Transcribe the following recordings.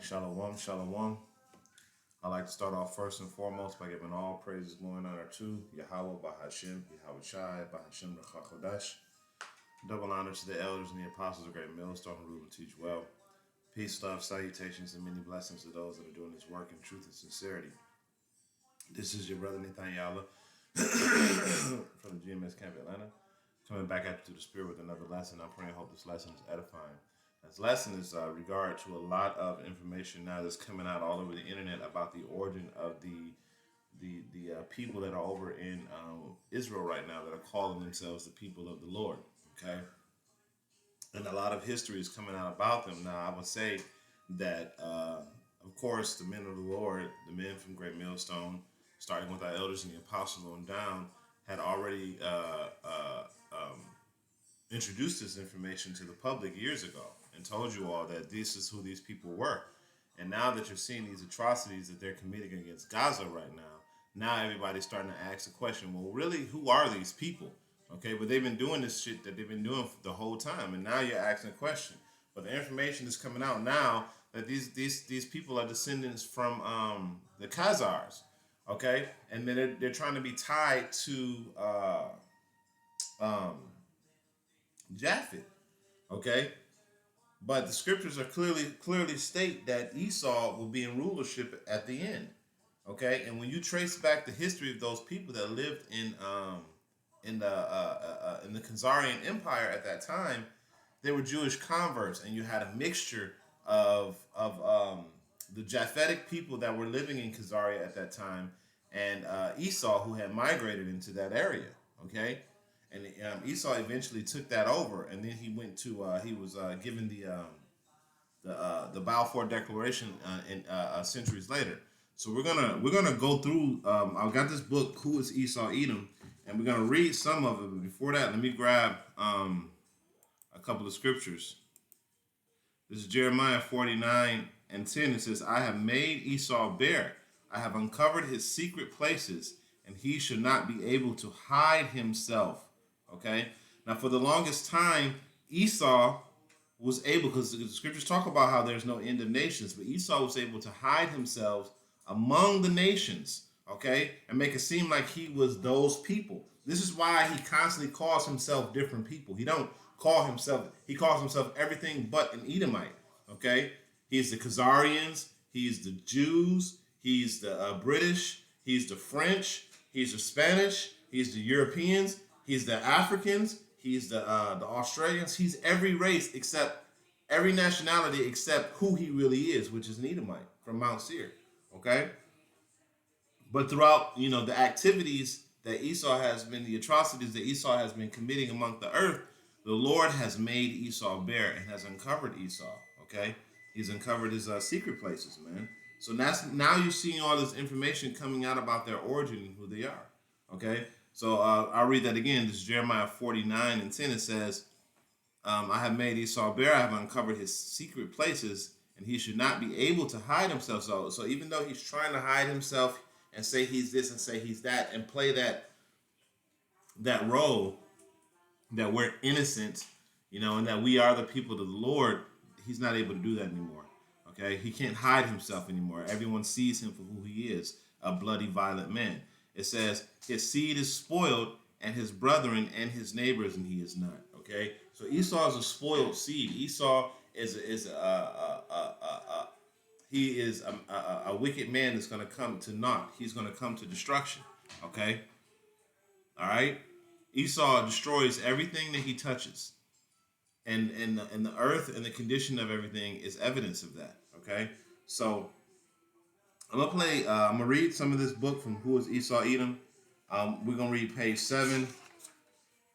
right, shalom, shalom. I'd like to start off first and foremost by giving all praises, glory, and honor to Yahweh, Bahashem, Yahweh Shai, Bahashem, Rechakodash. Double honor to the elders and the apostles of Great Millstone who rule and teach well. Peace, love, salutations, and many blessings to those that are doing this work in truth and sincerity. This is your brother Nathan Yala from the GMS Camp Atlanta, coming back at you through the Spirit with another lesson. I'm praying, hope this lesson is edifying. This lesson is regard to a lot of information now that's coming out all over the internet about the origin of the people that are over in Israel right now that are calling themselves the people of the Lord. Okay, and a lot of history is coming out about them. Now, I would say that, of course, the men of the Lord, the men from Great Millstone, starting with our elders and the apostles on down, had already introduced this information to the public years ago and told you all that this is who these people were. And now that you're seeing these atrocities that they're committing against Gaza right now everybody's starting to ask the question, well, really, who are these people? Okay, but they've been doing this shit that they've been doing for the whole time, and now you're asking a question. But the information is coming out now that these people are descendants from the Khazars, okay, and then they're trying to be tied to Japhet, okay. But the scriptures are clearly state that Esau will be in rulership at the end, okay. And when you trace back the history of those people that lived in the Khazarian Empire at that time, they were Jewish converts, and you had a mixture of the Japhetic people that were living in Khazaria at that time, and Esau, who had migrated into that area. Okay, and Esau eventually took that over, and then he went to he was given the Balfour Declaration in centuries later. So we're gonna go through. I've got this book, Who is Esau Edom, and we're gonna read some of it. But before that, let me grab a couple of scriptures. This is Jeremiah 49:10. It says, "I have made Esau bare. I have uncovered his secret places, and he should not be able to hide himself." Okay. Now, for the longest time, Esau was able, because the scriptures talk about how there's no end of nations, but Esau was able to hide himself among the nations, okay, and make it seem like he was those people. This is why he constantly calls himself different people. He calls himself everything but an Edomite, okay. He's the Khazarians, he's the Jews, he's the British, he's the French, he's the Spanish, he's the Europeans, he's the Africans, he's the Australians. He's every race except every nationality except who he really is, which is an Edomite from Mount Seir. Okay, but throughout the activities that the atrocities that Esau has been committing among the earth, the Lord has made Esau bare and has uncovered Esau. Okay, he's uncovered his secret places, man. So now you're seeing all this information coming out about their origin and who they are. Okay. So I'll read that again. This is Jeremiah 49:10. It says, "I have made Esau bare. I have uncovered his secret places, and he should not be able to hide himself." So even though he's trying to hide himself and say he's this and say he's that and play that role that we're innocent, and that we are the people of the Lord, he's not able to do that anymore. Okay, he can't hide himself anymore. Everyone sees him for who he is, a bloody, violent man. It says his seed is spoiled, and his brethren and his neighbors, and he is not. Okay, so Esau is a spoiled seed. Esau is a wicked man that's going to come to naught. He's going to come to destruction. Okay, all right. Esau destroys everything that he touches, and the earth and the condition of everything is evidence of that. Okay, so I'm gonna read some of this book from Who is Esau Edom. We're gonna read page 7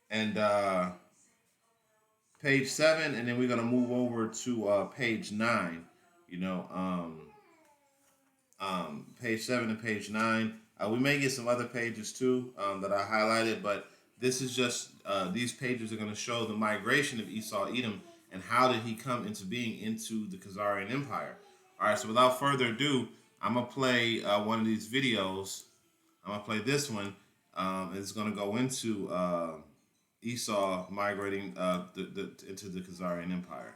and then we're gonna move over to page 9. Page 7 and page 9. We may get some other pages too that I highlighted, but this is just these pages are gonna show the migration of Esau Edom and how did he come into being into the Khazarian Empire. All right, so without further ado, I'm going to play one of these videos. I'm going to play this one. It's going to go into Esau migrating into the Khazarian Empire.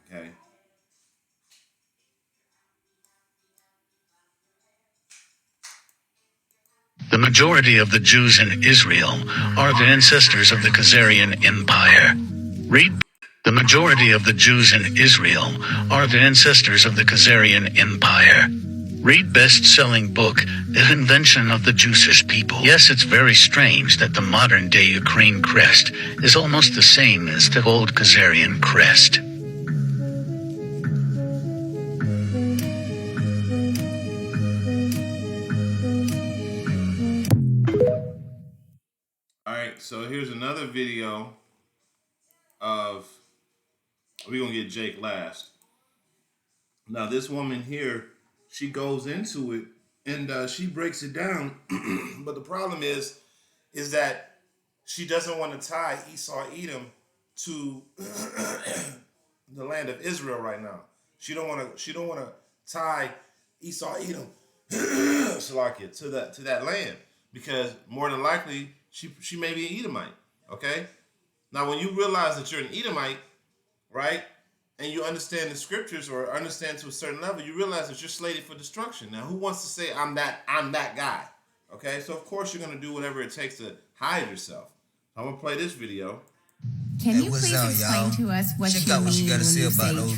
Okay. The majority of the Jews in Israel are the ancestors of the Khazarian Empire. Read. The majority of the Jews in Israel are the ancestors of the Khazarian Empire. Read best-selling book, The Invention of the Jewish People. Yes, it's very strange that the modern-day Ukraine crest is almost the same as the old Khazarian crest. All right, so here's another video of, we're going to get Jake last. Now, this woman here, she goes into it and she breaks it down. But the problem is that she doesn't want to tie Esau Edom to the land of Israel right now. She don't want to tie Esau Edom Salakia, to that land, because more than likely she may be an Edomite. Okay? Now, when you realize that you're an Edomite, right, and you understand the scriptures or understand to a certain level, you realize that you're slated for destruction. Now, who wants to say I'm that guy? Okay, so of course you're gonna do whatever it takes to hide yourself. I'm gonna play this video. Can you please explain to us what you mean when you say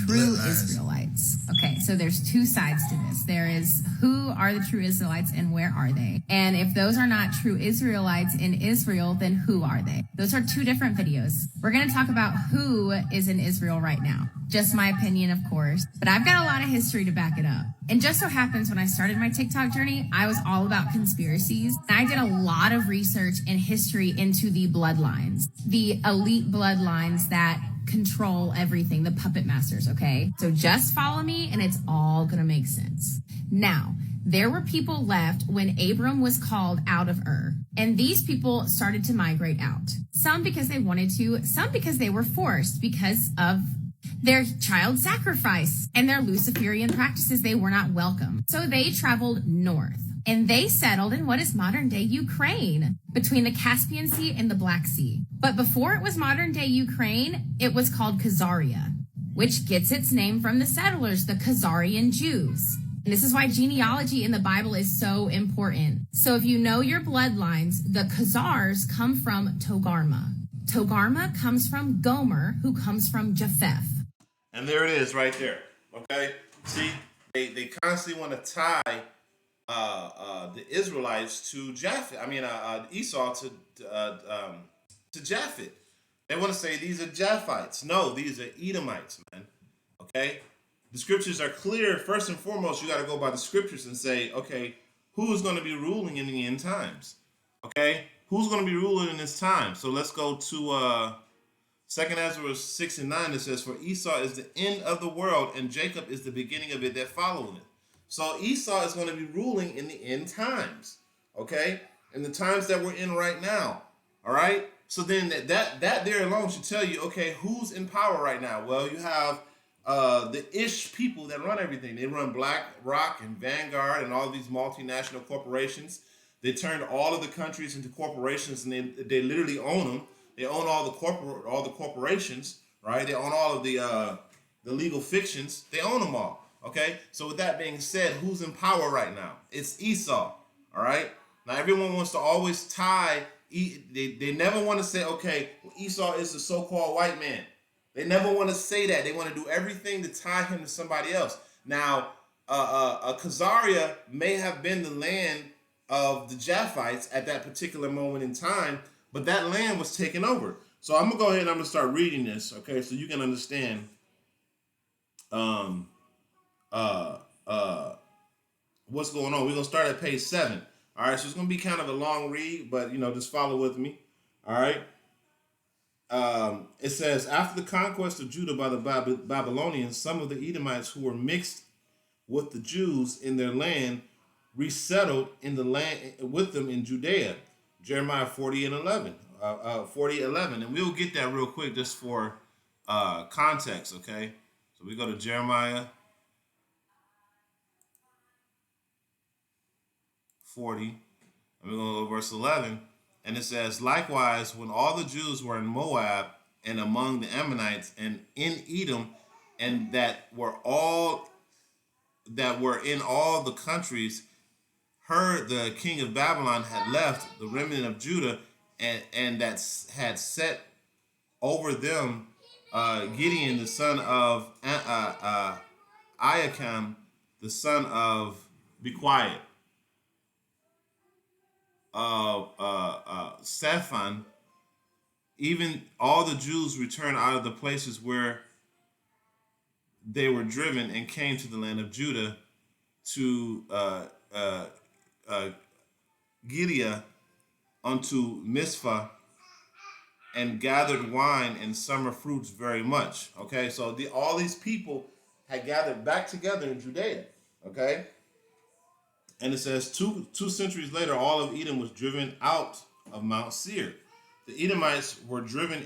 true Israelites? Okay, so there's two sides to this. There is who are the true Israelites and where are they? And if those are not true Israelites in Israel, then who are they? Those are two different videos. We're going to talk about who is in Israel right now. Just my opinion, of course, but I've got a lot of history to back it up. And just so happens when I started my TikTok journey, I was all about conspiracies. And I did a lot of research and history into the bloodlines, the elite bloodlines that control everything, the puppet masters, okay? So just follow me and it's all gonna make sense. Now, there were people left when Abram was called out of Ur. And these people started to migrate out. Some because they wanted to, some because they were forced because of their child sacrifice and their Luciferian practices. They were not welcome. So they traveled north and they settled in what is modern day Ukraine, between the Caspian Sea and the Black Sea. But before it was modern day Ukraine, it was called Khazaria, which gets its name from the settlers, the Khazarian Jews. And this is why genealogy in the Bible is so important. So if you know your bloodlines, the Khazars come from Togarma. Togarma comes from Gomer, who comes from Japhet. And there it is right there. Okay? See, they constantly want to tie the Israelites to Japhet. I mean, Esau to Japhet. They want to say these are Japhites. No, these are Edomites, man. Okay? The scriptures are clear. First and foremost, you got to go by the scriptures and say, okay, who is going to be ruling in the end times? Okay? Who's going to be ruling in this time? So let's go to 2 Ezra 6 and 9. It says, for Esau is the end of the world, and Jacob is the beginning of it that followeth it. So Esau is going to be ruling in the end times. Okay? In the times that we're in right now. All right? So then that there alone should tell you, okay, who's in power right now? Well, you have the Ish people that run everything. They run BlackRock and Vanguard and all these multinational corporations. They turned all of the countries into corporations, and they literally own them. They own all the corporations, right? They own all of the legal fictions. They own them all. Okay. So with that being said, who's in power right now? It's Esau. All right. Now everyone wants to always tie. They never want to say, okay, well, Esau is the so-called white man. They never want to say that. They want to do everything to tie him to somebody else. Now, Khazaria may have been the land of the Japhites at that particular moment in time, but that land was taken over. So I'm gonna go ahead and I'm gonna start reading this, okay, so you can understand what's going on. We're gonna start at page 7. All right, so it's gonna be kind of a long read, but just follow with me. All right. It says, after the conquest of Judah by the Babylonians, some of the Edomites who were mixed with the Jews in their land resettled in the land with them in Judea. Jeremiah 40:11. And we'll get that real quick just for context, okay? So we go to Jeremiah 40, and we're going to go to verse 11. And it says, likewise, when all the Jews were in Moab and among the Ammonites and in Edom, and that were in all the countries, heard the king of Babylon had left the remnant of Judah, and that had set over them Gideon, the son of Iachem, the son of, be quiet, Shaphan, even all the Jews returned out of the places where they were driven and came to the land of Judah, to Gibeah, unto Mizpah, and gathered wine and summer fruits very much. Okay, so all these people had gathered back together in Judea. Okay, and it says two centuries later, all of Edom was driven out of Mount Seir. The Edomites were driven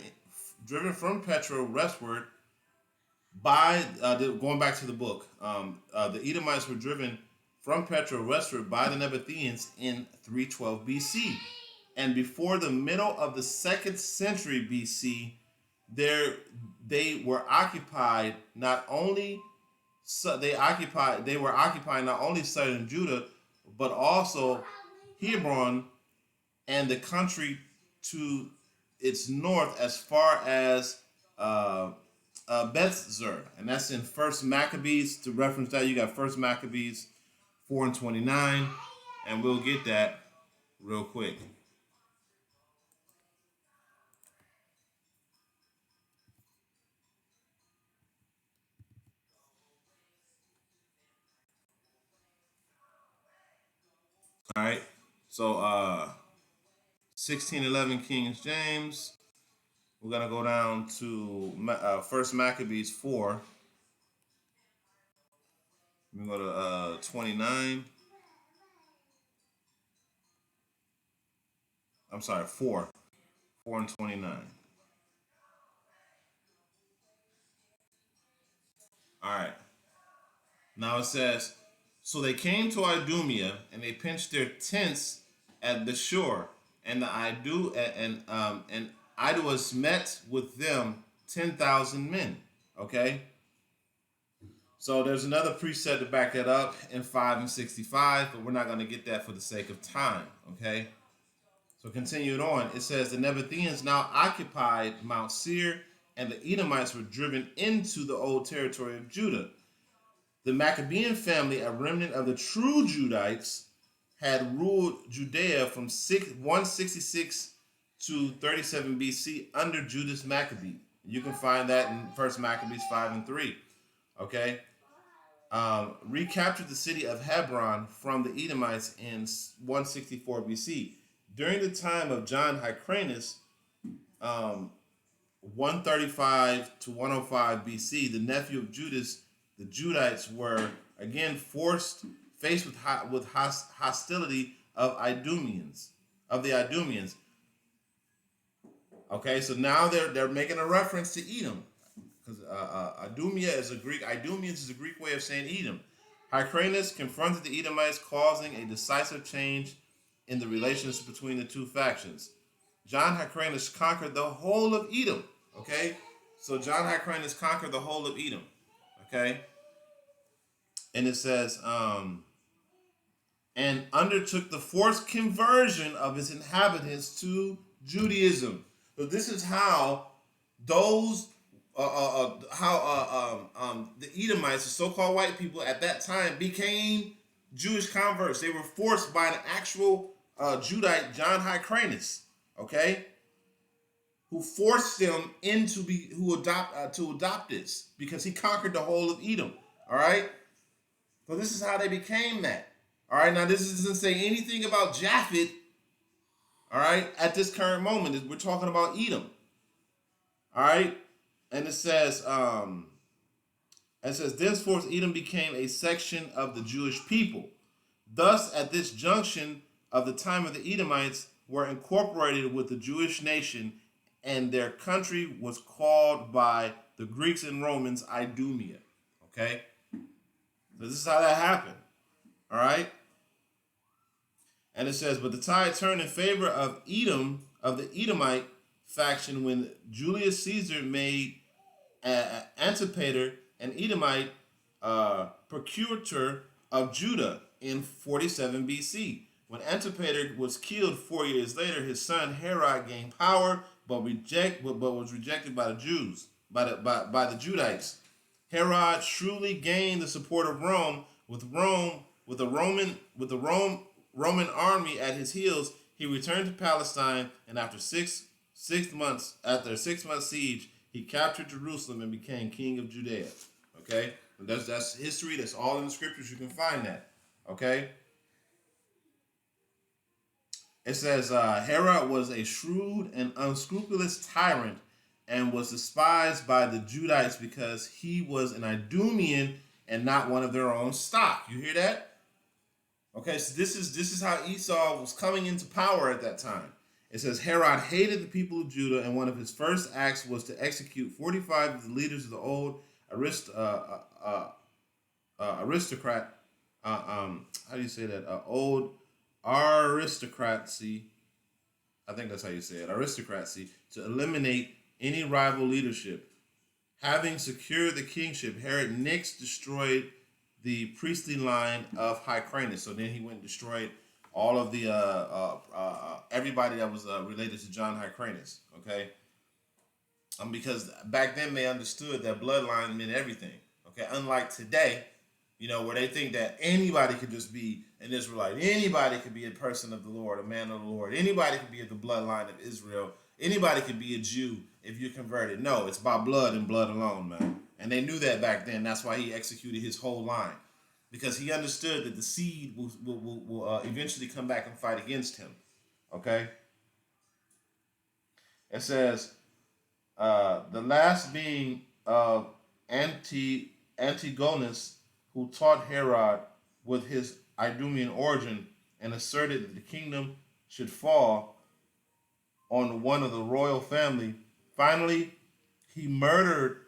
from Petra westward by going back to the book. The Edomites were driven from Petra westward by the Nabateans in 312 BC. And before the middle of the 2nd century BC, they were occupying not only southern Judah, but also Hebron and the country to its north as far as Bethzer, and that's in First Maccabees. To reference that, you got First Maccabees 4:29, and we'll get that real quick. All right, so 1611 King James. We're gonna go down to First Maccabees 4. We go to 29. I'm sorry, 4 and 29. All right. Now it says, so they came to Idumea, and they pitched their tents at the shore, and Iduas met with them 10,000 men. Okay. So there's another precept to back that up in 5 and 65, but we're not going to get that for the sake of time. Okay. So continuing on, it says the Nabateans now occupied Mount Seir, and the Edomites were driven into the old territory of Judah. The Maccabean family, a remnant of the true Judites, had ruled Judea from 166 to 37 BC under Judas Maccabee. You can find that in 1 Maccabees 5 and 3. Okay. Recaptured the city of Hebron from the Edomites in 164 BC. During the time of John Hyrcanus, 135 to 105 BC, the nephew of Judas, the Judites were again faced with hostility of the Idumeans. Okay, so now they're making a reference to Edom, because Idumea is a Greek. Idumeans is a Greek way of saying Edom. Hyrcanus confronted the Edomites, causing a decisive change in the relations between the two factions. John Hyrcanus conquered the whole of Edom. Okay, so John Hyrcanus conquered the whole of Edom. Okay, and it says, and undertook the forced conversion of his inhabitants to Judaism. So this is how those, the Edomites, the so-called white people at that time, became Jewish converts. They were forced by an actual Judite, John Hyrcanus. Okay, who forced them to adopt this, because he conquered the whole of Edom. All right, so this is how they became that. All right, now this doesn't say anything about Japhat. All right, at this current moment, we're talking about Edom. All right, and it says, thenceforth Edom became a section of the Jewish people. Thus, at this junction of the time of the Edomites, were incorporated with the Jewish nation, and their country was called by the Greeks and Romans Idumea. Okay? So this is how that happened. All right? And it says, but the tide turned in favor of Edom, of the Edomite faction, when Julius Caesar made Antipater an Edomite procurator of Judah. in 47 BC. When Antipater was killed 4 years later, his son Herod gained power, but was rejected by the Jews, by the Judites. Herod shrewdly gained the support of Rome, with the Roman army at his heels. He returned to Palestine, and after a 6 month siege, he captured Jerusalem and became king of Judea. Okay, that's history. That's all in the scriptures. You can find that. Okay. It says Herod was a shrewd and unscrupulous tyrant and was despised by the Judites because he was an Idumean and not one of their own stock. You hear that? Okay, so this is how Esau was coming into power at that time. It says Herod hated the people of Judah, and one of his first acts was to execute 45 of the leaders of the old aristocrat. How do you say that? Old aristocracy. I think that's how you say it. Aristocracy, to eliminate any rival leadership. Having secured the kingship, Herod next destroyed the priestly line of Hyrcanus. So then he went and destroyed all of the everybody that was related to John Hyrcanus. Okay, because back then they understood that bloodline meant everything. Okay, unlike today, where they think that anybody could just be an Israelite, anybody could be a person of the Lord, a man of the Lord, anybody could be of the bloodline of Israel, anybody could be a Jew if you're converted. No, it's by blood and blood alone, man. And they knew that back then. That's why he executed his whole line, because he understood that the seed will eventually come back and fight against him. Okay? It says, the last being of Antigonus, who taught Herod with his Idumean origin and asserted that the kingdom should fall on one of the royal family. Finally, he murdered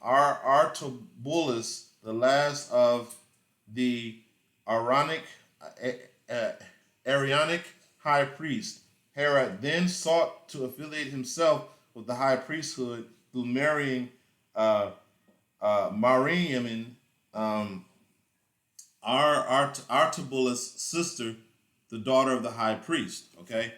Artabulus, the last of the Aaronic high priest. Herod then sought to affiliate himself with the high priesthood through marrying Mariamne, Artabulus' sister, the daughter of the high priest. Okay,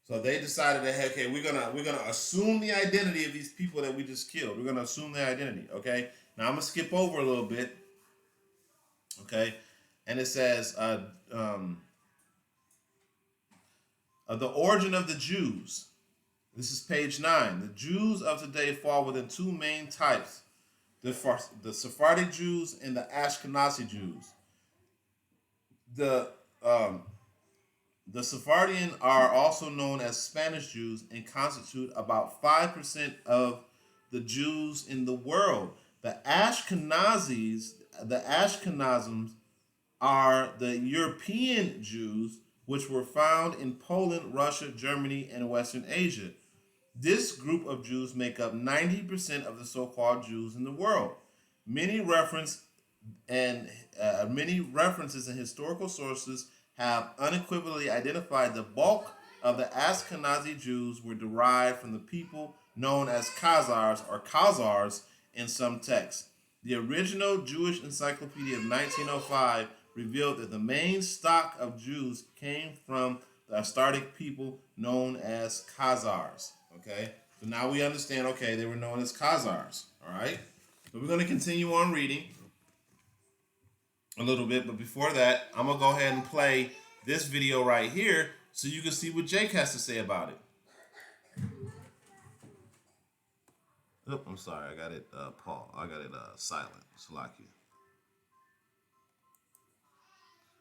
so they decided that, okay, we're gonna assume the identity of these people that we just killed. We're gonna assume their identity. Okay, now I'm gonna skip over a little bit. Okay, and it says the origin of the Jews. This is page 9. The Jews of today fall within two main types: the Sephardic Jews and the Ashkenazi Jews. The Sephardian are also known as Spanish Jews and constitute about 5% of the Jews in the world. The Ashkenazis are the European Jews, which were found in Poland, Russia, Germany, and Western Asia. This group of Jews make up 90% of the so-called Jews in the world. Many references in historical sources have unequivocally identified the bulk of the Ashkenazi Jews were derived from the people known as Khazars in some texts. The original Jewish encyclopedia of 1905 revealed that the main stock of Jews came from the Astaric people known as Khazars. Okay, so now we understand, okay, they were known as Khazars. All right, so we're going to continue on reading a little bit, but before that, I'm going to go ahead and play this video right here so you can see what Jake has to say about it. Oh, I'm sorry, I got it silent. Salaki.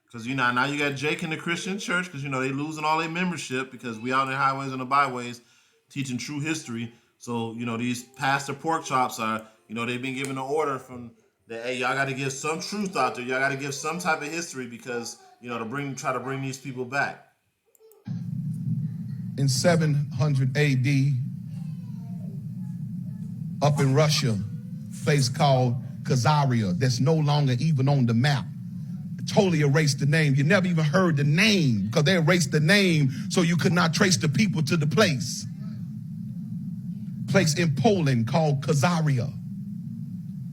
Because now you got Jake in the Christian church, because they losing all their membership because we out in the highways and the byways teaching true history. So these pastor pork chops are they've been given an order from that, hey, y'all got to give some truth out there. Y'all got to give some type of history because try to bring these people back. In 700 AD, up in Russia, a place called Khazaria that's no longer even on the map. Totally erased the name. You never even heard the name because they erased the name so you could not trace the people to the place. Place in Poland called Khazaria.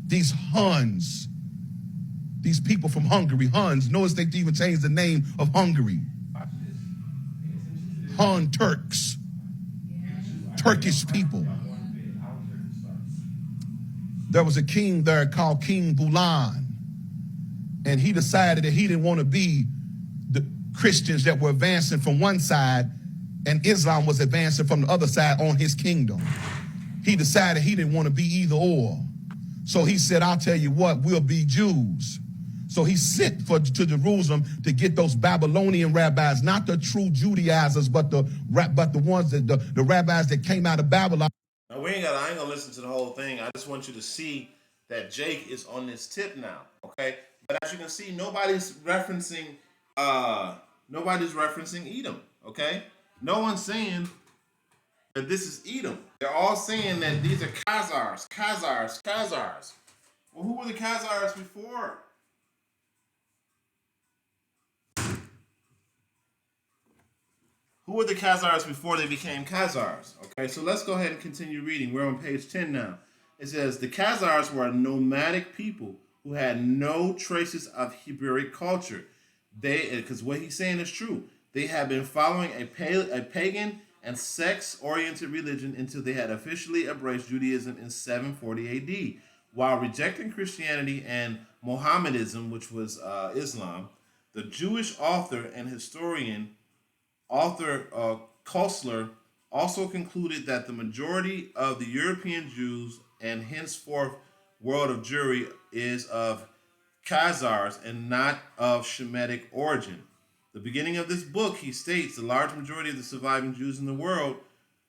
These Huns These people from Hungary, Huns. Notice they even changed the name of Hungary. Hun Turks. Turkish people. There was a king there called King Bulan. And he decided that he didn't want to be the Christians that were advancing from one side and Islam was advancing from the other side on his kingdom. He decided he didn't want to be either or. So he said, I'll tell you what, we'll be Jews. So he sent to Jerusalem to get those Babylonian rabbis, not the true Judaizers, but the ones that the rabbis that came out of Babylon. Now I ain't gonna listen to the whole thing. I just want you to see that Jake is on this tip now. Okay? But as you can see, nobody's referencing Edom. Okay? No one's saying that this is Edom. They're all saying that these are Khazars. Well, who were the Khazars before? Who were the Khazars before they became Khazars? Okay, so let's go ahead and continue reading. We're on page 10 now. It says, the Khazars were a nomadic people who had no traces of Hebrewic culture. Because what he's saying is true. They had been following a pagan and sex-oriented religion until they had officially embraced Judaism in 740 AD. While rejecting Christianity and Mohammedanism, which was Islam, the Jewish author and historian Kostler also concluded that the majority of the European Jews and henceforth world of Jewry is of Khazars and not of Shemitic origin. The beginning of this book, he states, the large majority of the surviving Jews in the world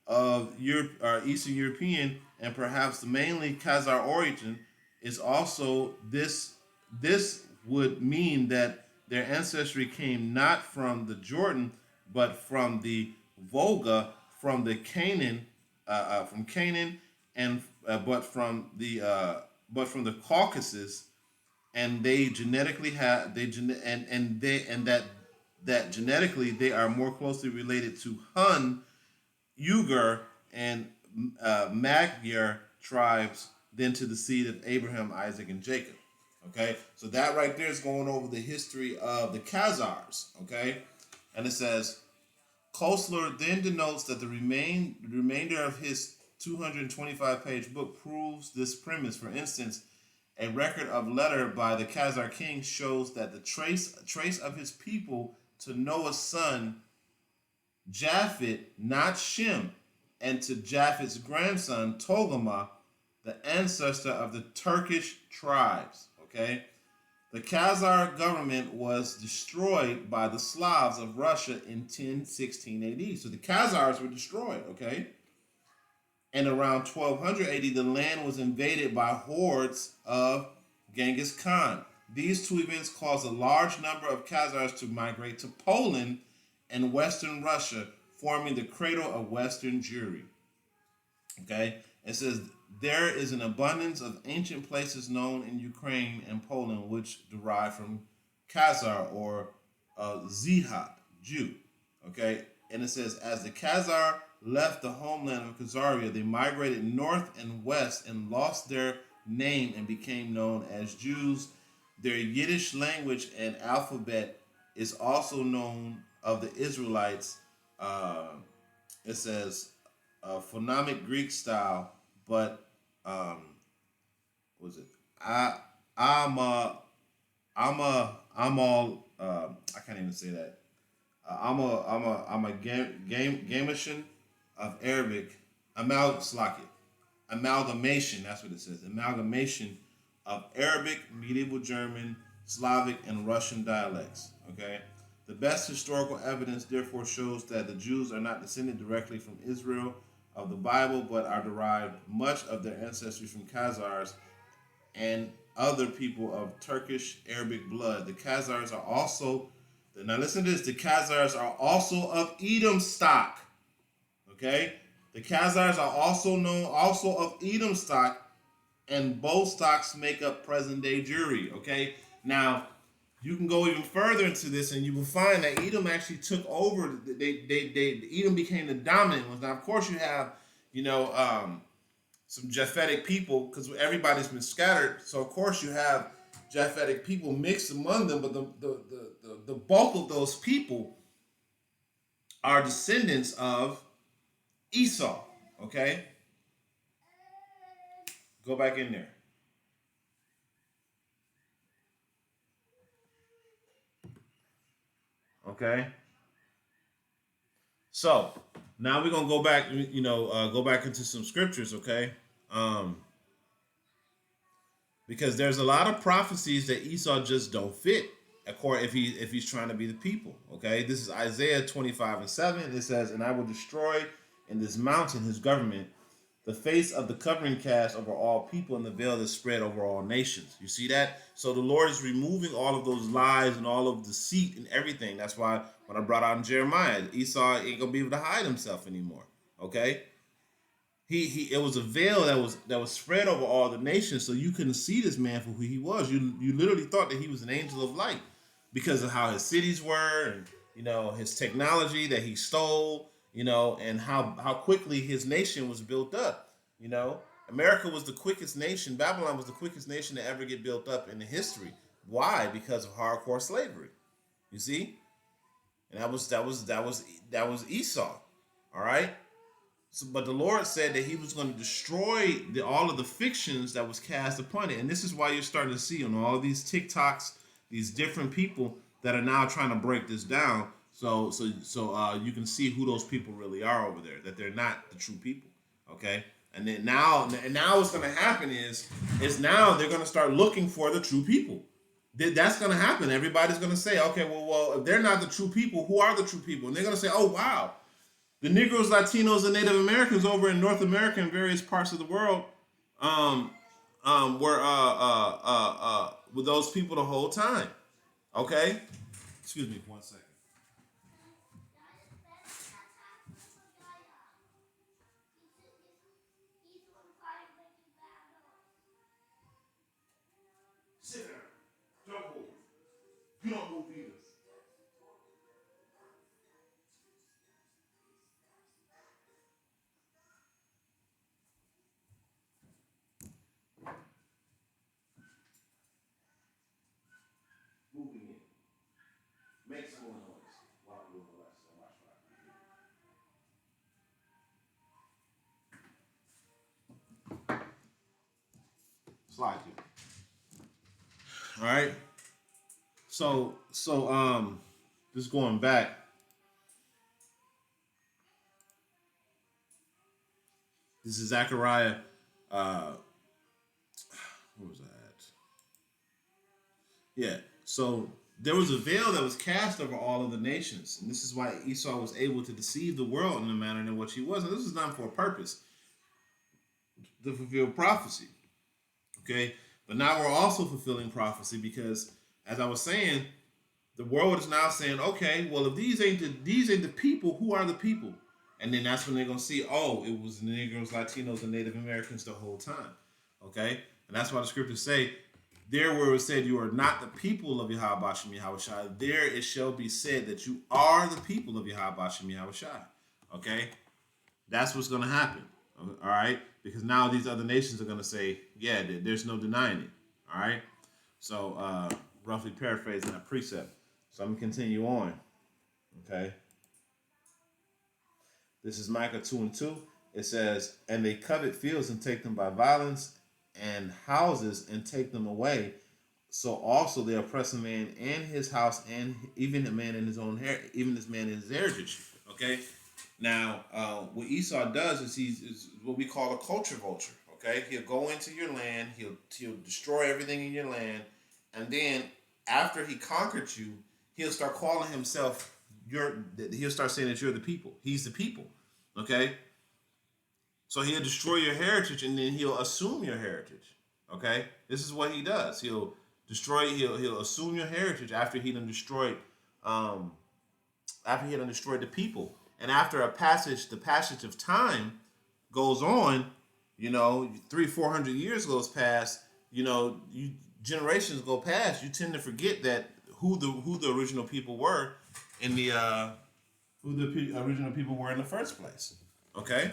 of Europe are Eastern European and perhaps the mainly Khazar origin is also this. This would mean that their ancestry came not from the Jordan, but from the Volga, from the Canaan, and but from the Caucasus, and they genetically have that genetically they are more closely related to Hun, Uighur, and Magyar tribes than to the seed of Abraham, Isaac, and Jacob. Okay, so that right there is going over the history of the Khazars. Okay, and it says, Kostler then denotes that the remainder of his 225-page book proves this premise. For instance, a record of letter by the Khazar king shows that the trace of his people to Noah's son Japhet, not Shem, and to Japhet's grandson Togarmah, the ancestor of the Turkish tribes. Okay, the Khazar government was destroyed by the Slavs of Russia in 1016 AD. So the Khazars were destroyed. Okay, and around 1200 AD, the land was invaded by hordes of Genghis Khan. These two events caused a large number of Khazars to migrate to Poland and Western Russia, forming the cradle of Western Jewry. Okay, it says there is an abundance of ancient places known in Ukraine and Poland which derive from Khazar or Zihat, Jew. Okay, and it says as the Khazar left the homeland of Khazaria, they migrated north and west and lost their name and became known as Jews. Their Yiddish language and alphabet is also known of the Israelites. It says phonemic Greek style, but what was it? I'm all I can't even say that. I'm a Gametian of Arabic amalgamation. That's what it says. Amalgamation of Arabic, medieval German, Slavic, and Russian dialects. Okay. The best historical evidence, therefore, shows that the Jews are not descended directly from Israel of the Bible, but are derived much of their ancestry from Khazars and other people of Turkish Arabic blood. The Khazars are also, now listen to this, the Khazars are also of Edom stock. Okay? The Khazars are also of Edom stock, and both stocks make up present-day Jewry. Okay? Now, you can go even further into this, and you will find that Edom actually took over. Edom became the dominant ones. Now, of course, you have, some Japhetic people, because everybody's been scattered. So, of course, you have Japhetic people mixed among them, but the bulk of those people are descendants of Esau. Okay, go back in there. Okay, so now we're gonna go back. Go back into some scriptures. Okay, um, because there's a lot of prophecies that Esau just don't fit. According if he's trying to be the people. Okay, this is Isaiah 25:7. It says, "And I will destroy in this mountain his government, the face of the covering cast over all people, and the veil that spread over all nations." You see that? So the Lord is removing all of those lies and all of deceit and everything. That's why when I brought out in Jeremiah, Esau ain't gonna be able to hide himself anymore. Okay? He it was a veil that was spread over all the nations, so you couldn't see this man for who he was. You literally thought that he was an angel of light because of how his cities were, and his technology that he stole, and how quickly his nation was built up. America was the quickest nation. Babylon was the quickest nation to ever get built up in the history. Why? Because of hardcore slavery. You see, and that was Esau. All right. So, but the Lord said that He was going to destroy all of the fictions that was cast upon it, and this is why you're starting to see on all of these TikToks, these different people that are now trying to break this down. So you can see who those people really are over there. That they're not the true people. Okay, and then now what's going to happen is now they're going to start looking for the true people. That's going to happen. Everybody's going to say, okay, well, if they're not the true people, who are the true people? And they're going to say, oh wow. The Negroes, Latinos, and Native Americans over in North America and various parts of the world were those people the whole time. Okay? Excuse me for 1 second. Sit down. Don't move. You don't move either. Moving in. Make some more noise while I'm doing the rest. And watch what I can do. Slide you. All right. So just going back. This is Zechariah. Where was I at? Yeah. So there was a veil that was cast over all of the nations, and this is why Esau was able to deceive the world in the manner in which he was. And this is done for a purpose, to fulfill prophecy. Okay. But now we're also fulfilling prophecy because, as I was saying, the world is now saying, okay, well, if these ain't the people, who are the people? And then that's when they're gonna see, oh, it was Negroes, Latinos, and Native Americans the whole time. Okay, and that's why the scriptures say, there where it said you are not the people of Yahweh Bashem Yahushai, there it shall be said that you are the people of Yahweh Bashem Yahushai. Okay, that's what's gonna happen. All right, because now these other nations are gonna say, yeah, there's no denying it. All right, so roughly paraphrasing that precept. So I'm gonna continue on. Okay. This is Micah 2:2. It says, "And they covet fields and take them by violence, and houses and take them away. So also they oppress a man and his house, and even a man in his own even this man in his heritage." Okay. Now, what Esau does is he's what we call a culture vulture. Okay, he'll go into your land, he'll destroy everything in your land, and then after he conquered you, he'll start calling himself he'll start saying that you're the people. He's the people. Okay? So he'll destroy your heritage and then he'll assume your heritage. Okay? This is what he does. He'll assume your heritage after he done destroyed the people. And after the passage of time goes on, 300-400 years goes past, generations go past, you tend to forget that who the original people were in the original people were in the first place. Okay?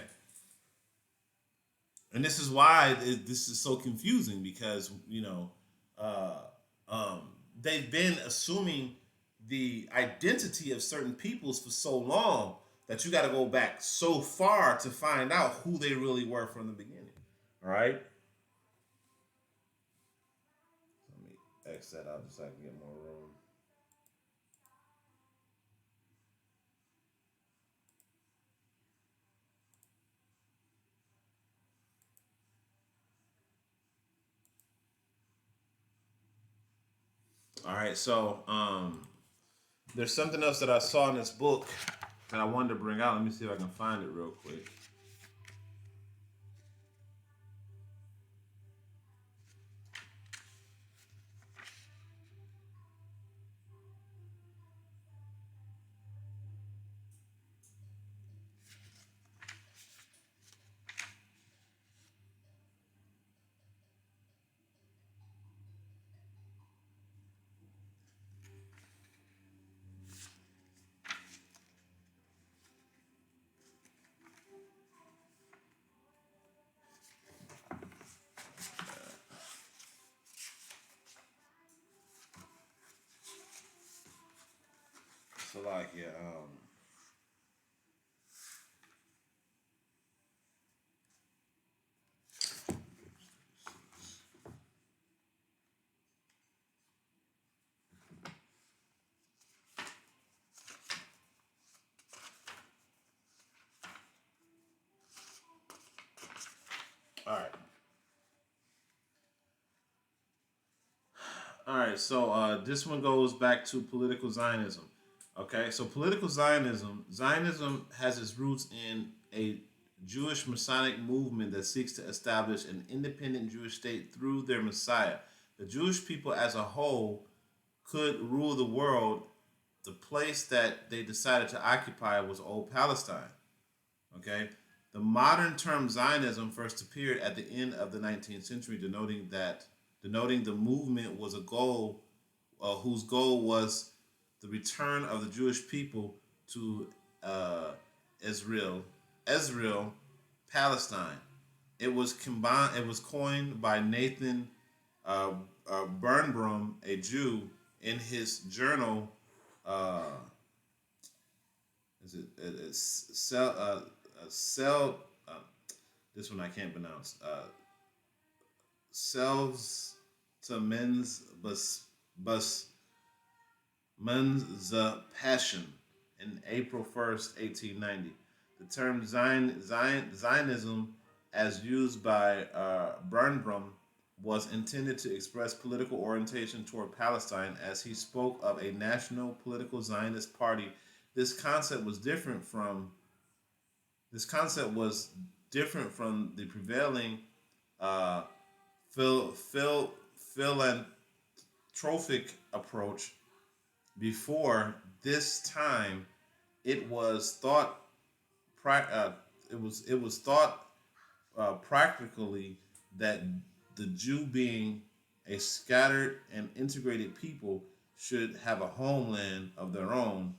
And this is why this is so confusing because, um, they've been assuming the identity of certain peoples for so long that you got to go back so far to find out who they really were from the beginning. All right. Let me X that out just so I can get more room. All right. So there's something else that I saw in this book that I wanted to bring out. Let me see if I can find it real quick. So like yeah. All right. All right, so this one goes back to political Zionism. Okay, so political Zionism has its roots in a Jewish Messianic movement that seeks to establish an independent Jewish state through their Messiah. The Jewish people as a whole could rule the world. The place that they decided to occupy was Old Palestine. Okay, the modern term Zionism first appeared at the end of the 19th century, denoting the movement was a goal, whose goal was the return of the Jewish people to uh, Israel, Israel, Palestine. It was combined. It was coined by Nathan uh, Birnbaum, a Jew, in his journal. Uh, is it's cell? This one I can't pronounce. Selves to men's passion in April 1st, 1890. The term Zionism, as used by Birnbaum, was intended to express political orientation toward Palestine as he spoke of a national political Zionist party. This concept was different from this concept was different from the prevailing uh, philanthropic approach. Before this time, it was thought it was thought practically that the Jew, being a scattered and integrated people, should have a homeland of their own,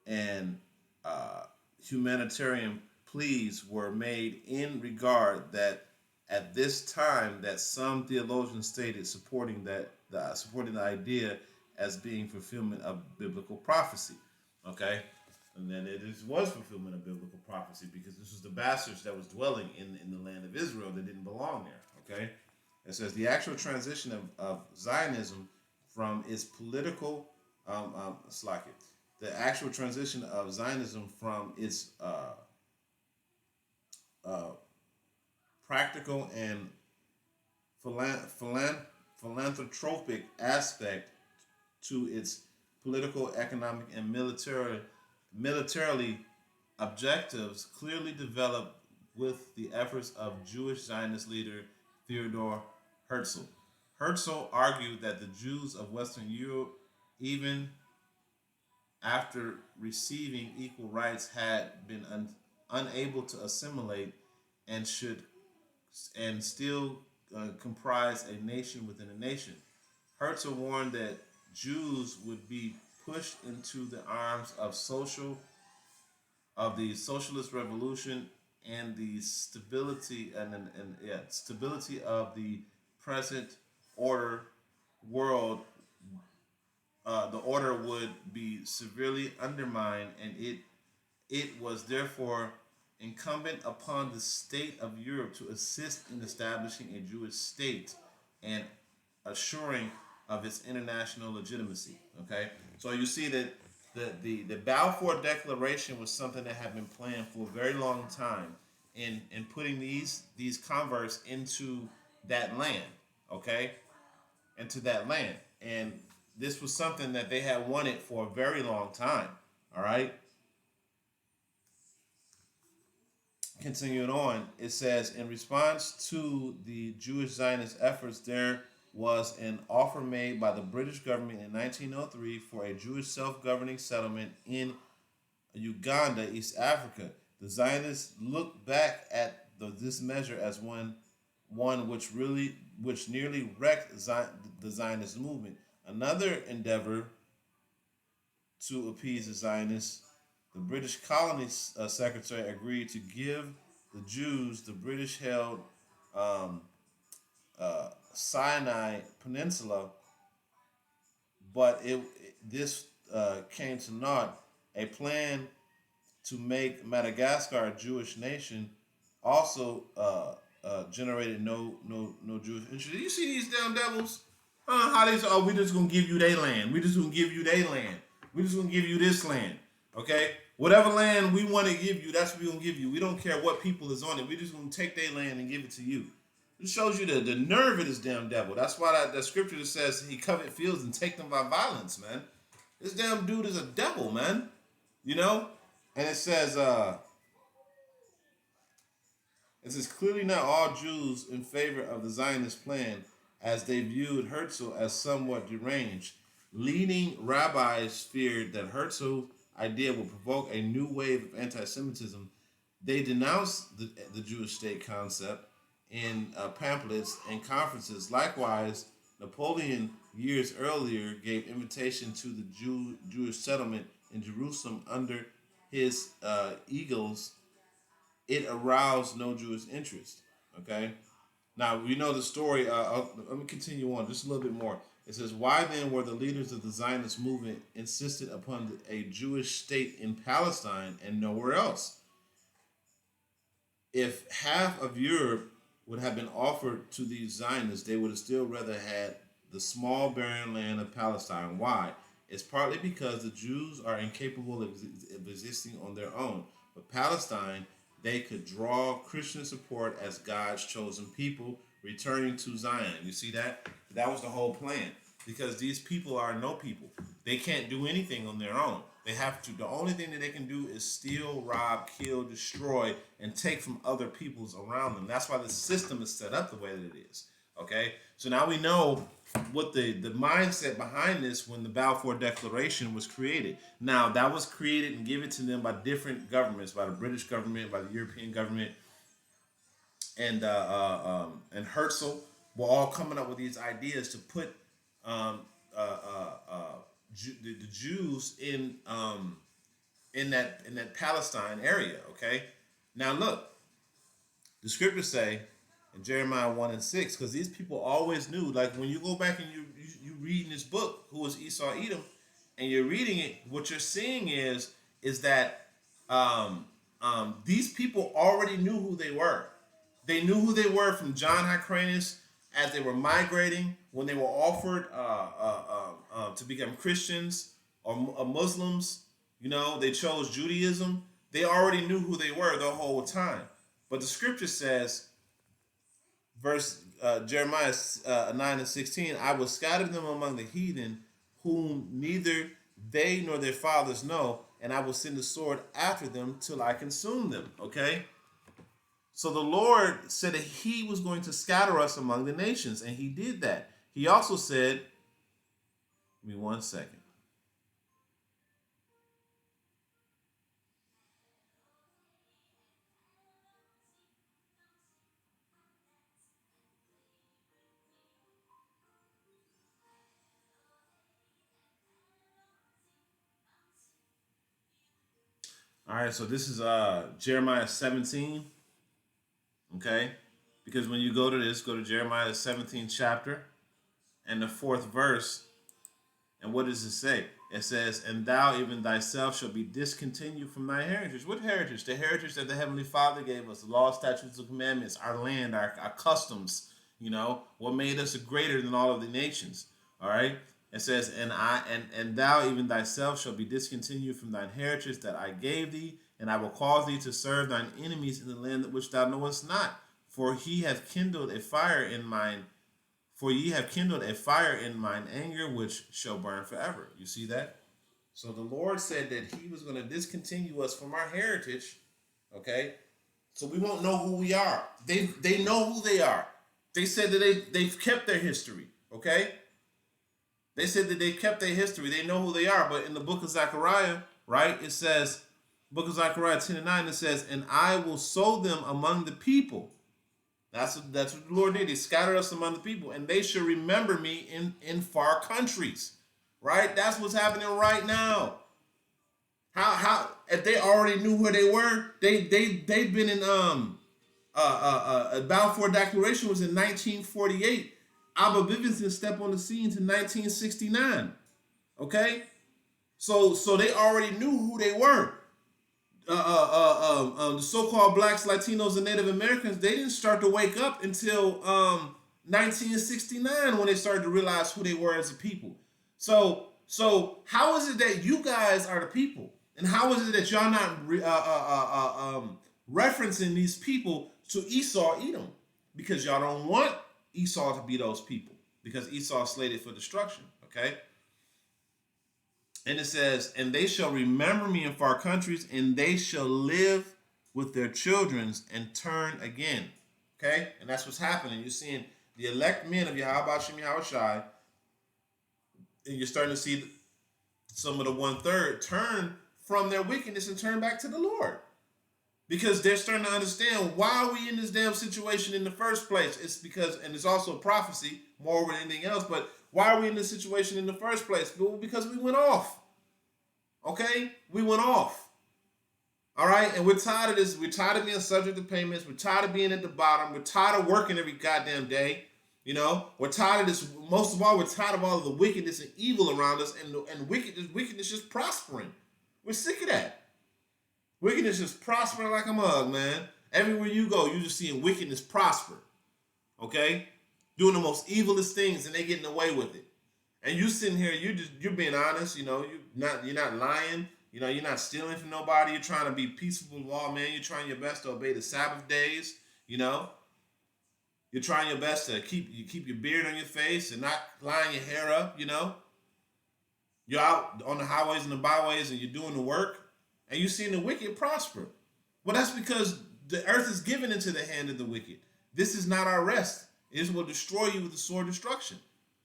and uh, humanitarian pleas were made in regard that at this time that some theologians stated supporting the idea as being fulfillment of biblical prophecy. Okay, and then was fulfillment of biblical prophecy because this was the bastards that was dwelling in the land of Israel that didn't belong there. Okay, it says the actual transition of Zionism from its political slack it the actual transition of Zionism from its uh, practical and philanthropic aspect to its political, economic, and militarily objectives clearly developed with the efforts of Jewish Zionist leader Theodor Herzl. Herzl argued that the Jews of Western Europe, even after receiving equal rights, had been unable to assimilate and should and still comprise a nation within a nation. Herzl warned that Jews would be pushed into the arms of the socialist revolution and the stability of the present order world the order would be severely undermined, and it was therefore incumbent upon the state of Europe to assist in establishing a Jewish state and assuring of its international legitimacy. Okay, so you see that the Balfour Declaration was something that had been planned for a very long time in putting these converts into that land. Okay, into that land, and this was something that they had wanted for a very long time. All right. Continuing on, it says, in response to the Jewish Zionist efforts, there was an offer made by the British government in 1903 for a Jewish self-governing settlement in Uganda, East Africa. The Zionists looked back at this measure as one which nearly wrecked the Zionist movement. Another endeavor to appease the Zionists, the British colony secretary agreed to give the Jews the British held um, Sinai Peninsula, but this came to naught. A plan to make Madagascar a Jewish nation also generated no Jewish interest. You see these damn devils? How they say, oh, we just gonna give you their land. We just gonna give you their land. We just gonna give you this land. Okay? Whatever land we want to give you, that's what we gonna give you. We don't care what people is on it. We just gonna take their land and give it to you. It shows you the nerve of this damn devil. That's why that scripture that says he covet fields and take them by violence, man. This damn dude is a devil, man. You know? And it says, clearly not all Jews in favor of the Zionist plan, as they viewed Herzl as somewhat deranged. Leading rabbis feared that Herzl's idea would provoke a new wave of anti-Semitism. They denounced the Jewish state concept in pamphlets and conferences. Likewise, Napoleon, years earlier, gave invitation to the Jewish settlement in Jerusalem under his eagles. It aroused no Jewish interest. Okay, now we know the story. Let me continue on just a little bit more. It says, why then were the leaders of the Zionist movement insisted upon a Jewish state in Palestine and nowhere else? If half of Europe would have been offered to these Zionists, they would have still rather had the small barren land of Palestine. Why? It's partly because the Jews are incapable of existing on their own. But Palestine, they could draw Christian support as God's chosen people returning to Zion. You see that? That was the whole plan. Because these people are no people. They can't do anything on their own. They have to. The only thing that they can do is steal, rob, kill, destroy, and take from other peoples around them. That's why the system is set up the way that it is. Okay? So now we know what the mindset behind this when the Balfour Declaration was created. Now, that was created and given to them by different governments, by the British government, by the European government, and Herzl were all coming up with these ideas to put um, the Jews in that Palestine area. Okay, now look, the scriptures say in Jeremiah 1:6, because these people always knew. Like when you go back and you read in this book, who was Esau Edom, and you're reading it, what you're seeing is that these people already knew who they were. They knew who they were from John Hyrcanus as they were migrating, when they were offered to become Christians or Muslims. You know, they chose Judaism. They already knew who they were the whole time. But the scripture says, Jeremiah 9:16, I will scatter them among the heathen, whom neither they nor their fathers know, and I will send the sword after them till I consume them. Okay? So the Lord said that he was going to scatter us among the nations, and he did that. He also said, give me 1 second. All right, so this is Jeremiah 17, okay? Because when you go to this, go to Jeremiah 17th chapter, and the 4th verse, And what does it say? It says, and thou even thyself shall be discontinued from thy heritage. What heritage? The heritage that the Heavenly Father gave us, the law, statutes, and commandments, our land, our customs, what made us greater than all of the nations. All right. It says, and thou even thyself shall be discontinued from thine heritage that I gave thee, and I will cause thee to serve thine enemies in the land which thou knowest not. For he hath kindled a fire in mine For ye have kindled a fire in mine anger, which shall burn forever. You see that? So the Lord said that he was going to discontinue us from our heritage, okay? So we won't know who we are. They know who they are. They said that they've kept their history, okay? They said that they kept their history. They know who they are. But in the book of Zechariah, right, it says, book of Zechariah 10:9, it says, and I will sow them among the people. That's what the Lord did. He scattered us among the people, and they should remember me in far countries. Right? That's what's happening right now. How if they already knew where they were, they've been in Balfour Declaration was in 1948. Abba Bivens didn't step on the scene to 1969. Okay? So they already knew who they were. The so-called blacks, Latinos, and Native Americans, they didn't start to wake up until 1969 when they started to realize who they were as a people. So how is it that you guys are the people, and how is it that y'all not referencing these people to Esau Edom? Because y'all don't want Esau to be those people, because Esau is slated for destruction. Okay. And it says, and they shall remember me in far countries, and they shall live with their children and turn again. Okay? And that's what's happening. You're seeing the elect men of Yahweh Shem Yahweh Shai, and you're starting to see some of the 1/3 turn from their wickedness and turn back to the Lord. Because they're starting to understand why are we in this damn situation in the first place. It's because, and it's also prophecy more than anything else, but why are we in this situation in the first place? Well, because we went off. Okay? We went off. All right? And we're tired of this. We're tired of being subject to payments. We're tired of being at the bottom. We're tired of working every goddamn day. We're tired of this. Most of all, we're tired of all of the wickedness and evil around us, and wickedness just prospering. We're sick of that. Wickedness is prospering like a mug, man. Everywhere you go, you're just seeing wickedness prosper. Okay? Doing the most evilest things, and they getting away with it. And you sitting here, you're being honest. You're not lying. You're not stealing from nobody. You're trying to be peaceful with all men. You're trying your best to obey the Sabbath days. You're trying your best to keep your beard on your face and not line your hair up. You're out on the highways and the byways, and you're doing the work. And you're seeing the wicked prosper. Well, that's because the earth is given into the hand of the wicked. This is not our rest. It will destroy you with the sword of destruction.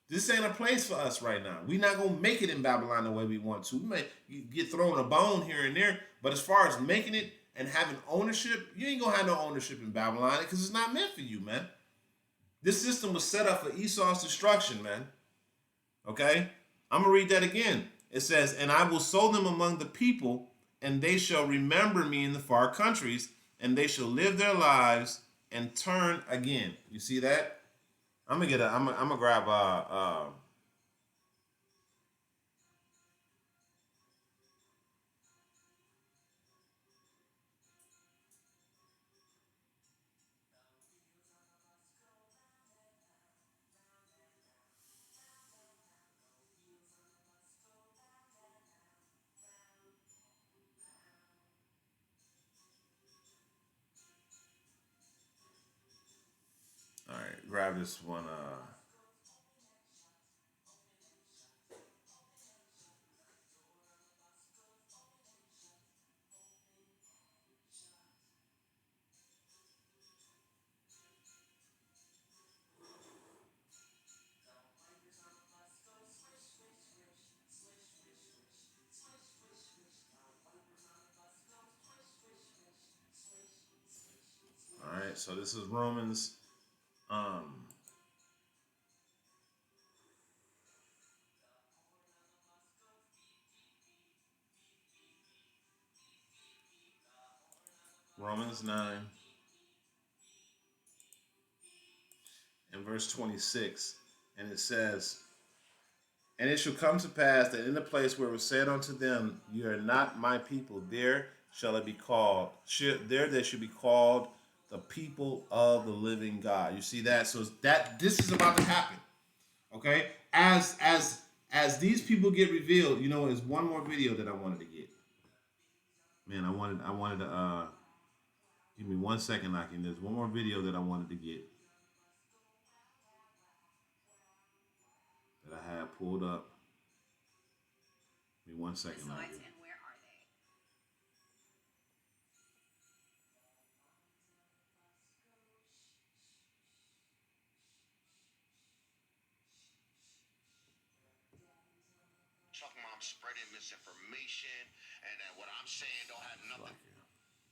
This ain't a place for us right now. We're not going to make it in Babylon the way we want to. We may get thrown a bone here and there, but as far as making it and having ownership, you ain't going to have no ownership in Babylon because it's not meant for you, man. This system was set up for Esau's destruction, man. Okay? I'm going to read that again. It says, and I will sow them among the people, and they shall remember me in the far countries, and they shall live their lives and turn again. You see that? I'm gonna grab all right, grab this one. All right, so this is Romans. Romans 9 and verse 26, and it says, And it shall come to pass that in the place where it was said unto them, "You are not my people," there shall it be called. There they should be called the people of the living God. You see that? So that this is about to happen. Okay, as these people get revealed, you know, there's one more video that I wanted to get. Man, I wanted to. Give me 1 second, Naki. There's one more video that I wanted to get that I had pulled up. Give me 1 second, Naki. Talking about I'm spreading misinformation and that what I'm saying don't have nothing to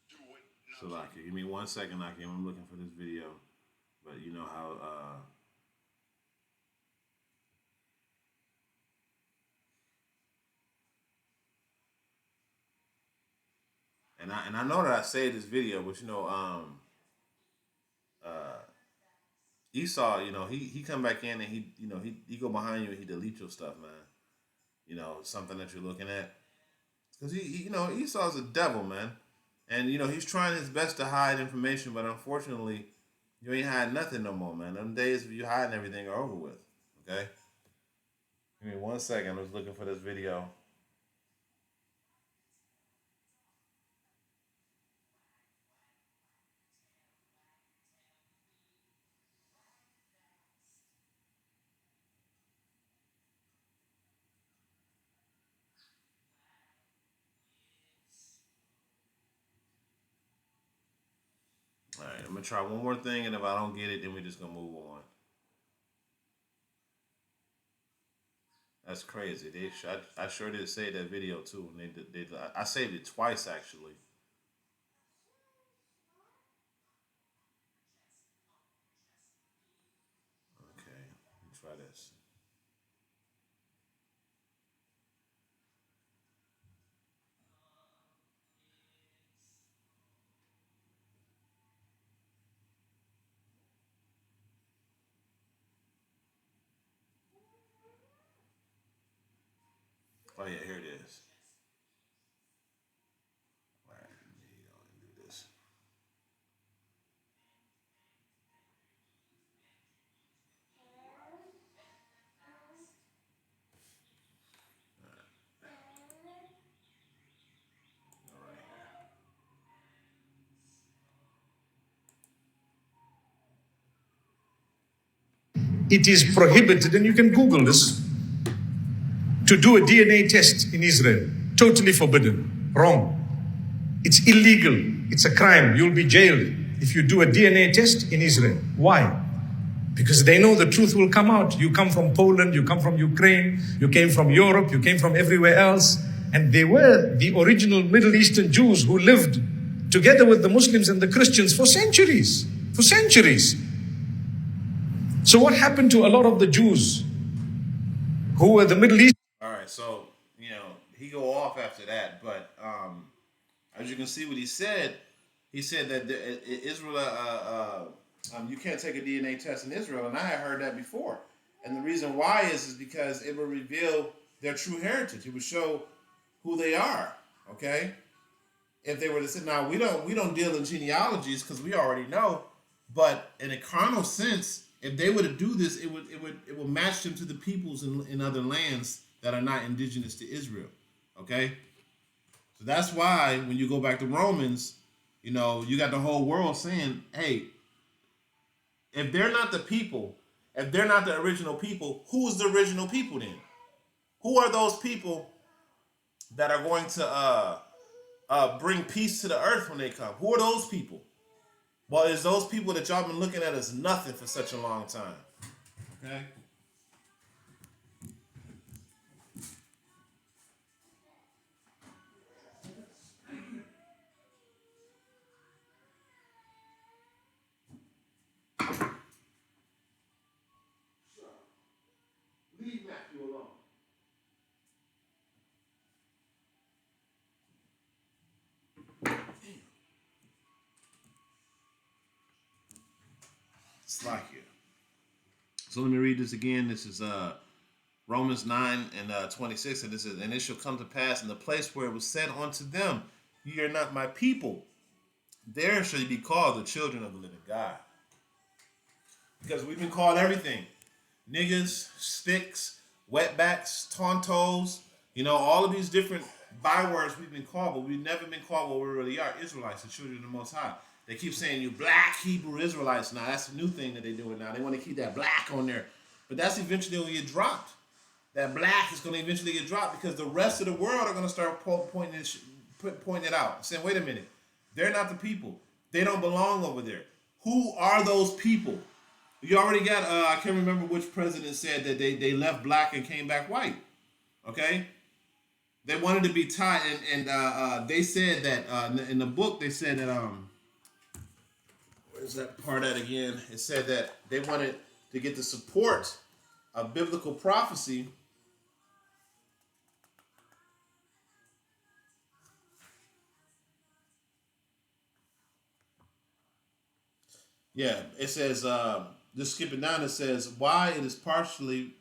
do with So, Naki, give me 1 second, Naki. I'm looking for this video, but you know how. And I know that I saved this video, but you know, Esau, you know, he come back in and he go behind you and he delete your stuff, man. You know, something that you're looking at, because you know, Esau's a devil, man, and you know he's trying his best to hide information, but unfortunately, you ain't hiding nothing no more, man. Them days of you hiding everything are over with. Okay, give me 1 second. I was looking for this video. All right, I'm gonna try one more thing, and if I don't get it, then we're just gonna move on. That's crazy. I sure did save that video too, and I saved it twice actually. Okay, let me try this. Oh yeah, here it is. All right, let me go and do this. All right here. It is prohibited, and you can Google this, to do a DNA test in Israel. Totally forbidden. Wrong. It's illegal. It's a crime. You'll be jailed if you do a DNA test in Israel. Why? Because they know the truth will come out. You come from Poland, you come from Ukraine, you came from Europe, you came from everywhere else. And they were the original Middle Eastern Jews who lived together with the Muslims and the Christians for centuries. For centuries. So what happened to a lot of the Jews who were the Middle East? All right, so you know he go off after that, but as you can see, what he said that Israel, you can't take a DNA test in Israel, and I had heard that before. And the reason why is because it will reveal their true heritage. It will show who they are. Okay, if they were to say, now we don't deal in genealogies because we already know, but in a carnal sense, if they were to do this, it would match them to the peoples in other lands that are not indigenous to Israel. Okay, so that's why when you go back to Romans, you know, you got the whole world saying, hey, if they're not the people, if they're not the original people, who is the original people then? Who are those people that are going to bring peace to the earth when they come? Who are those people? Well, it's those people that y'all been looking at as nothing for such a long time. Okay? Leave Matthew alone. Slack here. So let me read this again. This is Romans 9 and 26, and it says, and it shall come to pass in the place where it was said unto them, ye are not my people, there shall ye be called the children of the living God. Because we've been called everything. Niggas, sticks, wetbacks, tontos, all of these different bywords we've been called, but we've never been called what we really are, Israelites, the children of the Most High. They keep saying you black Hebrew Israelites now. That's a new thing that they're doing now. They want to keep that black on there. But that's eventually going to get dropped. That black is going to eventually get dropped because the rest of the world are going to start pointing it out. Saying, wait a minute. They're not the people. They don't belong over there. Who are those people? You already got, I can't remember which president said that they left black and came back white. Okay? They wanted to be tied, and they said that, in the book, they said that, where's that part at again? It said that they wanted to get the support of biblical prophecy. Yeah, it says, just skip it down, it says, why it's partly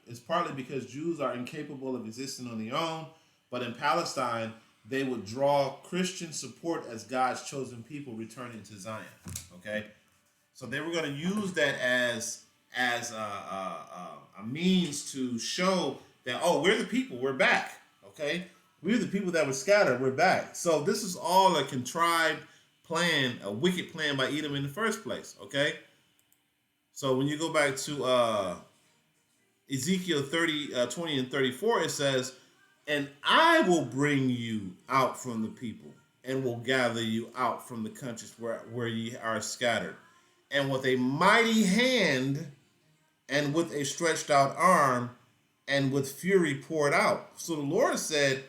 because Jews are incapable of existing on their own, but in Palestine, they would draw Christian support as God's chosen people returning to Zion. Okay? So they were going to use that as a means to show that, oh, we're the people, we're back. Okay? We're the people that were scattered, we're back. So this is all a contrived plan, a wicked plan by Edom in the first place. Okay? So when you go back to Ezekiel 20 and 34, it says, and I will bring you out from the people and will gather you out from the countries where ye are scattered. And with a mighty hand and with a stretched out arm and with fury poured out. So the Lord said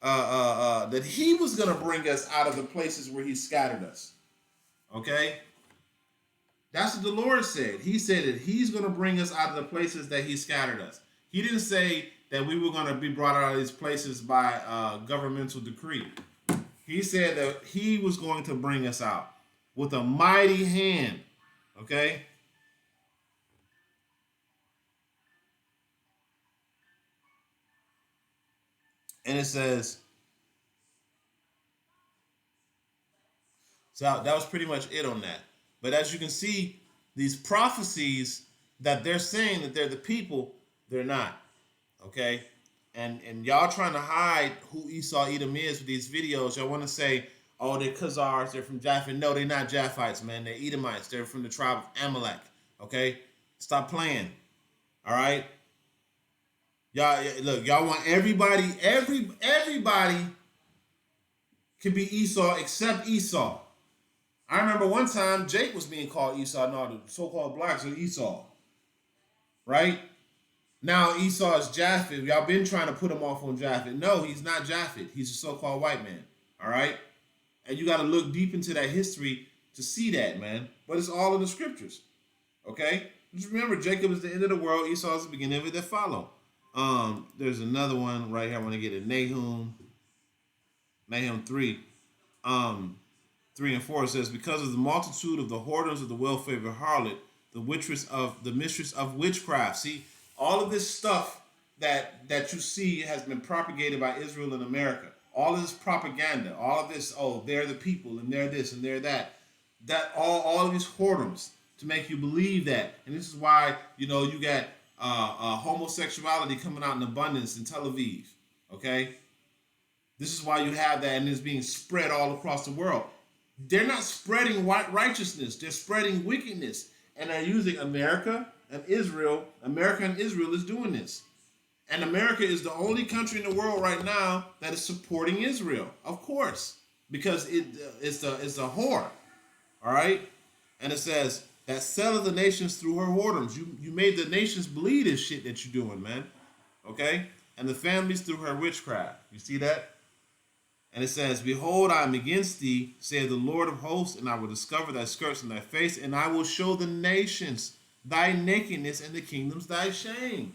that he was going to bring us out of the places where he scattered us. Okay? That's what the Lord said. He said that he's going to bring us out of the places that he scattered us. He didn't say that we were going to be brought out of these places by governmental decree. He said that he was going to bring us out with a mighty hand. Okay? And it says, so that was pretty much it on that. But as you can see, these prophecies that they're saying that they're the people, they're not. Okay? And y'all trying to hide who Esau Edom is with these videos. Y'all want to say, oh, they're Khazars, they're from Japhat. No, they're not Japhites, man. They're Edomites. They're from the tribe of Amalek. Okay? Stop playing. All right? Y'all, look, y'all want everybody can be Esau except Esau. I remember one time Jake was being called Esau. No, the so-called blacks are Esau. Right? Now Esau is Japhet. Y'all been trying to put him off on Japhet. No, he's not Japhet. He's a so-called white man. All right? And you got to look deep into that history to see that, man. But it's all in the scriptures. Okay? Just remember, Jacob is the end of the world. Esau is the beginning of it that follow. There's another one right here. I want to get it. Nahum 3. 3 and 4 says, because of the multitude of the whoredoms of the well-favored harlot, the mistress of witchcraft. See, all of this stuff that you see has been propagated by Israel and America. All of this propaganda, all of this, oh, they're the people and they're this and they're that. That all of these whoredoms to make you believe that. And this is why, you got homosexuality coming out in abundance in Tel Aviv. Okay? This is why you have that, and it's being spread all across the world. They're not spreading righteousness. They're spreading wickedness. And they're using America and Israel. America and Israel is doing this. And America is the only country in the world right now that is supporting Israel. Of course. Because it's a whore. All right? And it says, that selleth the nations through her whoredoms. You made the nations believe this shit that you're doing, man. Okay? And the families through her witchcraft. You see that? And it says, behold, I am against thee, saith the Lord of hosts, and I will discover thy skirts and thy face, and I will show the nations thy nakedness and the kingdoms thy shame.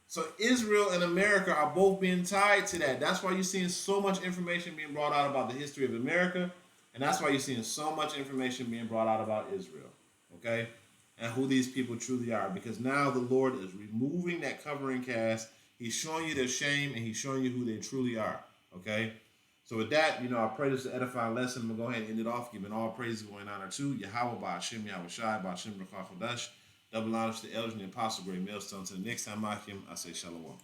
So Israel and America are both being tied to that. That's why you're seeing so much information being brought out about the history of America, and that's why you're seeing so much information being brought out about Israel, okay? And who these people truly are, because now the Lord is removing that covering cast. He's showing you their shame, and he's showing you who they truly are. Okay? So with that, I pray this is an edifying lesson. I'm going to go ahead and end it off, giving all praise, glory, and honor to Yahweh, Ba'ashem, Yahweh Shai, Ba'ashem, B'Chaf Double honors to the elders and the apostle, great millstone. Until the next time, I say shalom.